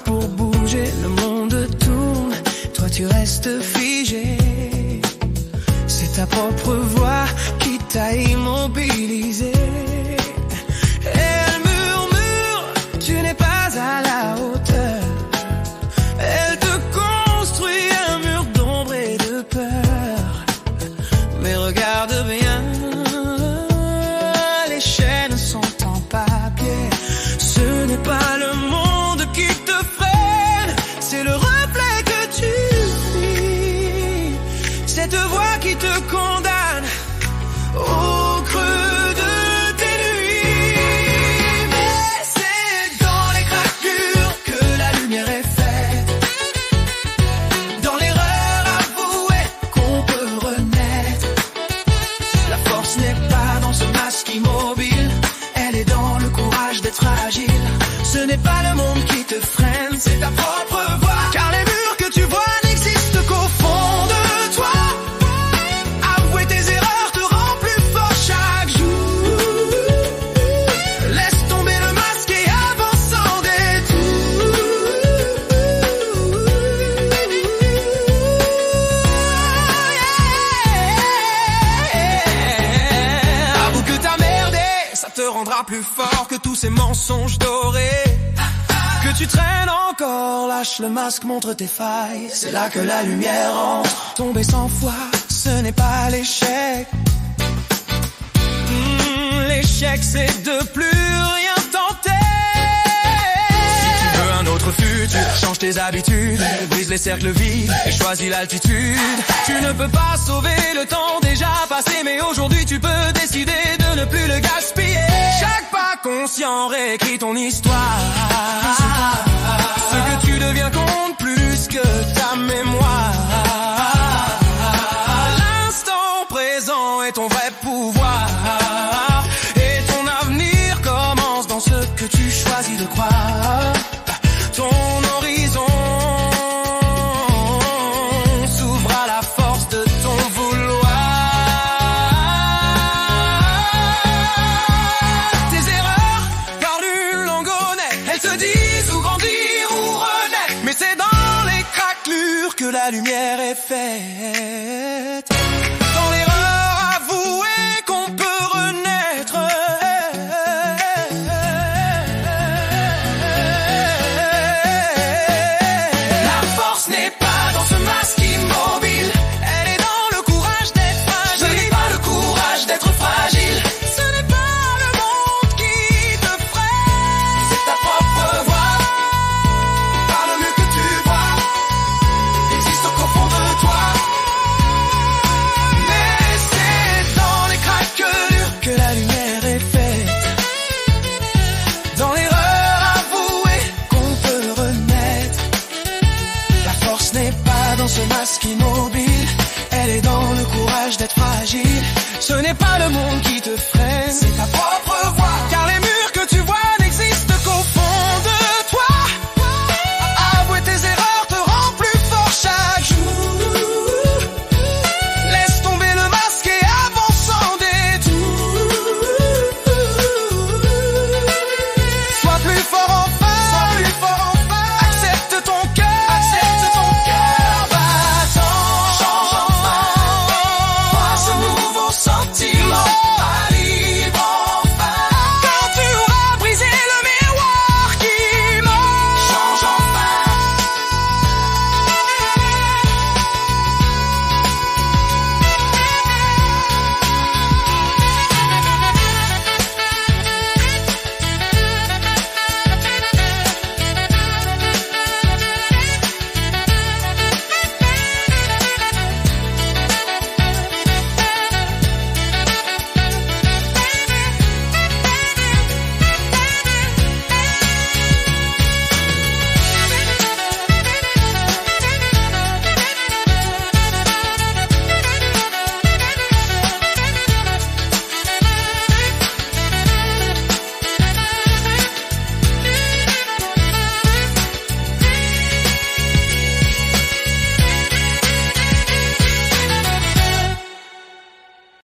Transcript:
pour bouger, le monde tourne, toi tu restes figé. C'est ta propre voix qui t'a immobilisé. Elle murmure, tu n'es pas à la hauteur. Elle te construit un mur d'ombre et de peur. Mais regarde bien, les chaînes sont en papier. Ce n'est pas le monde qui te freine, c'est le reflet que tu suis. Cette voix qui te condamne au creux de tes nuits. Mais c'est dans les craquelures que la lumière est faite, dans l'erreur avouée qu'on peut renaître. La force n'est pas dans ce masque immobile, elle est dans le courage d'être agile. Ce n'est pas le monde qui te freine, c'est ta propre voix. Car les murs que tu vois n'existent qu'au fond de toi. Avouer tes erreurs te rend plus fort chaque jour. Laisse tomber le masque et avance sans détour. Avoue que t'as merdé, ça te rendra plus fort que tous ces mensonges dorés. Que tu traînes encore, lâche le masque, montre tes failles. C'est là que la lumière entre. Tomber 100 fois, ce n'est pas l'échec. L'échec c'est de plus rien tenter. Si tu veux un autre futur, change tes habitudes, brise les cercles vides et choisis l'altitude. Tu ne peux pas sauver le temps déjà passé, mais aujourd'hui tu peux décider de ne plus le gaspiller. Chaque pas conscient réécrit ton histoire. Ce que tu deviens compte plus que ta mémoire. L'instant présent est ton vrai pouvoir. Et ton avenir commence dans ce que tu choisis de croire. Ton horizon s'ouvre à la force de ton vouloir. Tes erreurs gardent une longue honnête. Elles te disent où grandir, où renaître. Mais c'est dans les craquelures que la lumière est faite.